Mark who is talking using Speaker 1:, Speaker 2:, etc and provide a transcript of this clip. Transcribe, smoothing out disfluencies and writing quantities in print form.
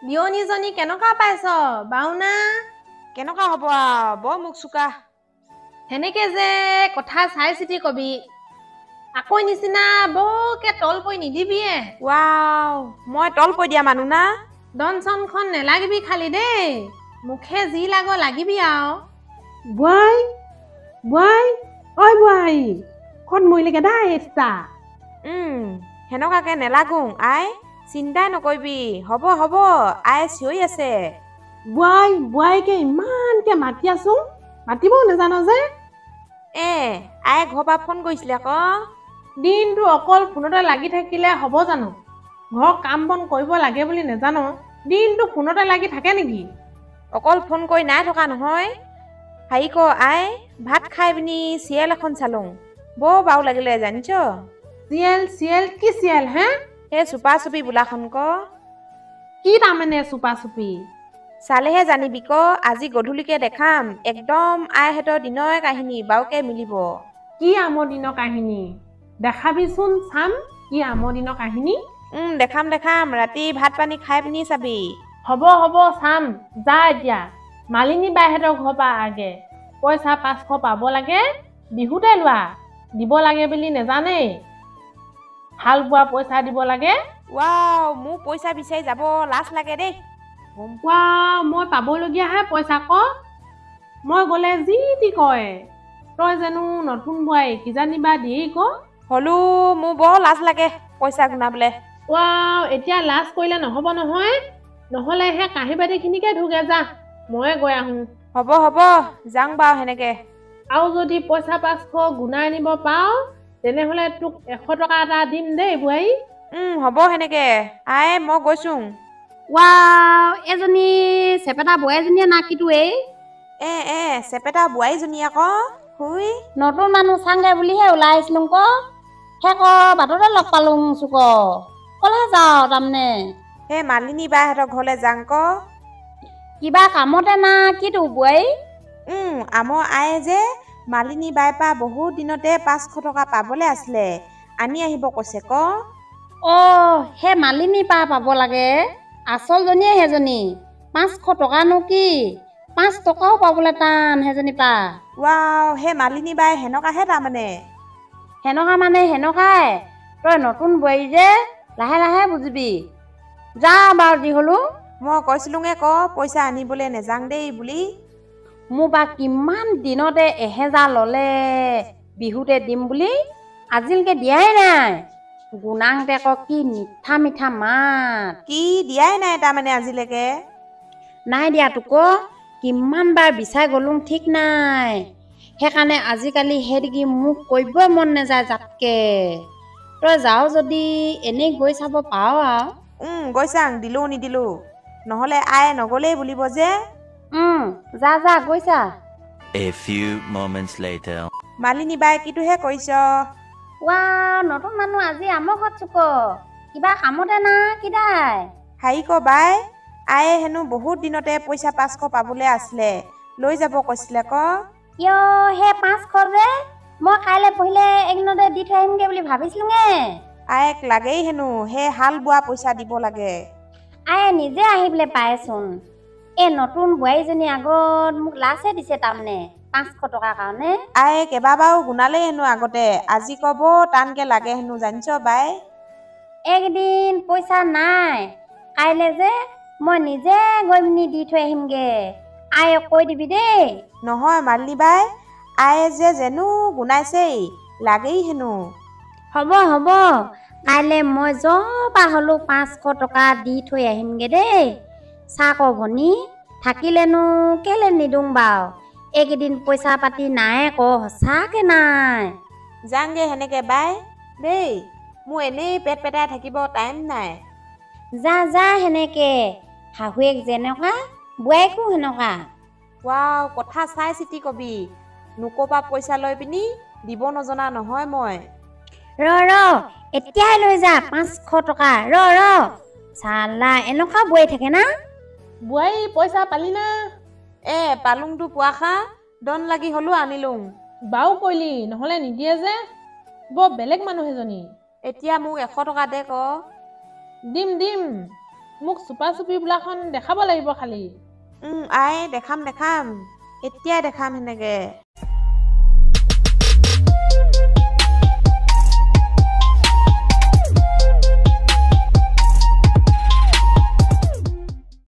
Speaker 1: বিয়নীজনী কেনেকুৱা পাইছ বাওনা?
Speaker 2: কেনেকুৱা হ'ব আৰু বৰ মুখ চোকা।
Speaker 1: সেনেকে যে কথা চাই চিতি কবি, আকৌ নিচিনা বৰকে তল পৰি নিদিবিয়ে।
Speaker 2: ৱাও, মই তল পৰি দিয়া মানুহ না।
Speaker 1: দন চনখন নেলাগিবি খালি দেই, মুখে যি লাগ লাগিবি আৰু।
Speaker 3: বুৱাই বুৱাই ঐ বুৱাই, ক'ত মৰিলেগে দা এষ্টা?
Speaker 2: সেনেকুৱাকে নেলাগো আই, চিন্তাই নকৰিবি, হ'ব হ'ব, আই চিঞৰি আছে।
Speaker 3: বুৱাইকে ইমানকে মাতি আছো, মাতিবও নাজানো যে।
Speaker 2: আই ঘৰৰ পৰা ফোন কৰিছিলে আকৌ।
Speaker 1: দিনটো অকল ফোনতে লাগি থাকিলে হ'ব জানো? ঘৰৰ কাম বন কৰিব লাগে বুলি নেজানো, দিনটো ফোনতে লাগি থাকে নেকি?
Speaker 2: অকল ফোন কৰি নাই থকা নহয়। হেৰি ক আই, ভাত খাই পিনি চিৰিয়েল এখন চালোঁ, বৰ বাও লাগিলে জানিছ।
Speaker 1: চিৰিয়েল কি চিৰিয়েল হে?
Speaker 2: সেই চুপা চুপি বোলাখন ক।
Speaker 1: কি তাৰমানে চুপা চুপি?
Speaker 2: চালেহে জানিবি ক, আজি গধূলিকে দেখাম, একদম আইহঁতৰ দিনৰ কাহিনী বাৰুকে মিলিব।
Speaker 1: কি আমৰ দিনৰ কাহিনী? দেখাবিচোন চাম, কি আমৰ দিনৰ কাহিনী?
Speaker 2: দেখাম, ৰাতি ভাত পানী খাই পিনি চাবি।
Speaker 1: হ'ব চাম, যা এতিয়া মালিনী বাইহঁতৰ ঘৰৰ পৰা আগে। পইচা 500 পাব লাগে, বিহুতে লোৱা, দিব লাগে বুলি নেজানেই। হাল বোৱা পইচা দিব লাগে।
Speaker 2: ৱাও, মোৰ পইচা বিচাৰি যাব লাজ লাগে দেই।
Speaker 1: মই পাবলগীয়াহে পইচা ক। মই গ'লে যি টি কয়, তই জানো নতুন বোৱাৰী, কিজানিবা দিয়েই ক।
Speaker 2: হ'লেও মোৰ বৰ লাজ লাগে পইচা গুনাবলে।
Speaker 1: এতিয়া লাজ কৰিলে নহ'ব নহয়, নহ'লে সেই কাঁহী বাতিখিনিকে ধুগে যা, ময়ে গৈ আহোঁ।
Speaker 2: হ'ব যাং বাৰু সেনেকে।
Speaker 1: আৰু যদি পইচা 500 গুনাই নিব পাৰ, তেনেহ'লে তোক 100 টকা এটা দিম দেই বোৱাৰী।
Speaker 2: হ'ব সেনেকে, আই মই গৈছোঁ।
Speaker 4: এজনী চেপেটা বোৱাৰীজনীয়ে নাকিতো এই।
Speaker 2: চেপেটা বোৱাৰীজনী আকৌ। হুই,
Speaker 4: নতুন মানুহ চাংগে বুলিহে ওলাই আহিছিলো ক, সেইক বাটতে লগ পালোং চুক। কলে যাওঁ তাৰমানে?
Speaker 2: সেই মালিনী বাইহঁতৰ ঘৰলে যাং ক।
Speaker 4: কিবা কামতে না কিতো বোৱাৰী?
Speaker 2: আমাৰ আয়ে যে মালিনী বাইৰ পৰা বহুত দিনতে 500 টকা পাবলে আছিলে, আনি আহিব কৈছে ক।
Speaker 4: সেই মালিনী পা পাব লাগে, আচলজনীয়ে সেইজনী। 500 টকানো কি, 5 টকাও পাবলৈ টান সেইজনী পা।
Speaker 2: সেই মালিনী বাই সেনেকুৱাহে তাৰমানে।
Speaker 4: সেনেকুৱাই, তই নতুন বোৱাৰী যে, লাহে লাহে বুজিবি। যা বাৰু যি হলো।
Speaker 2: মই কৈছিলোঙে ক, পইচা আনিবলৈ নেযাং দেই বুলি।
Speaker 4: মোৰ বা কিমান দিনতে 1000 ললে, বিহুতে দিম বুলি, আজিলৈকে দিয়াই নাই। গুণাংতে ক কি মিঠা মাত।
Speaker 2: কি দিয়াই নাই তাৰমানে আজিলৈকে?
Speaker 4: নাই দিয়া তোক, কিমান বাৰ বিচাই গলোং ঠিক নাই। সেইকাৰণে আজিকালি সেইদিগি মোক কৰিবই মন নাযায় জাতকে। তই যাও যদি এনেই গৈ চাব পাৰ আৰু।
Speaker 2: গৈ চাং, দিলো নিদিলো, নহলে আয়ে নগলেই বুলিব যে।
Speaker 4: যা গৈছা।
Speaker 5: A few moments later.
Speaker 2: Malini বাই কিটোহে কৰিছ?
Speaker 4: নতুন মানুহ আজি আমাৰ ঘৰত চুক, কিবা কামতে না কিদাই?
Speaker 2: হাই ক বাই, আয়ে হেনো বহুত দিনতে পইচা 500 পাবলৈ আছিলে, লৈ যাব কৈছিলে ক।
Speaker 4: সেই 500 যে মই কাইলৈ পঢ়িলে একদিনতে দি থৈ আহিমগে বুলি ভাবিছিলোঙে।
Speaker 2: আয়েক লাগেই হেনো, সেই হাল বোৱা পইচা দিব লাগে।
Speaker 4: আয়ে নিজে আহিবলৈ পায়চোন। এই নতুন বোৱাৰীজনী আগত মোক লাচে দিছে তাৰমানে 500 টকাৰ কাৰণে।
Speaker 2: আয়ে কেইবাবাৰো গুণালেই হেনো আগতে, আজি কব টানকে লাগে হেনো জানিছ বাই।
Speaker 4: একদিন পইচা নাই, কাইলৈ যে মই নিজে গৈ পিনি দি থৈ আহিমগে। আয়ে কৈ দিবি দেই।
Speaker 2: নহয় মালিনী বাই, আয়ে যে যেনো গুণাইছেই, লাগেই হেনো।
Speaker 4: হ'ব, কাইলৈ মই যপা হলো 500 টকা দি থৈ আহিমগে দেই। চাক ভনী, থাকিলেনো কেলে নিদুং বাৰু, এইকেইদিন পইচা পাতি নাই ক, সঁচাকে নাই।
Speaker 2: যাংগে সেনেকে বাই দেই, মোৰ এনেই পেট পেটাই থাকিব টাইম নাই।
Speaker 4: যা সেনেকে, শাহুৱেক যেনেকুৱা বোৱাৰীকো সেনেকুৱা।
Speaker 2: কথা চাই চিতি কবি, নোকপা পইচা লৈ পিনি দিব নজনা নহয় মই।
Speaker 4: ৰ এতিয়াই লৈ যা 500 টকা, ৰ চালা এনেকুৱা বোৱাৰী থাকে না।
Speaker 1: বোৱাৰী পইচা পালি না?
Speaker 2: পালুংটো পোৱাখা, দন লাগি হলো আনিলোং।
Speaker 1: বাও কৰিলি, নহলে নিদিয়ে যে, বৰ বেলেগ মানুহ এজনী।
Speaker 2: এতিয়া মোক 100 টকা দে ক।
Speaker 1: দিম, মোক চুপা চুপি বোলাখন দেখাব লাগিব খালি।
Speaker 2: আই দেখাম এতিয়াই দেখাম সেনেকে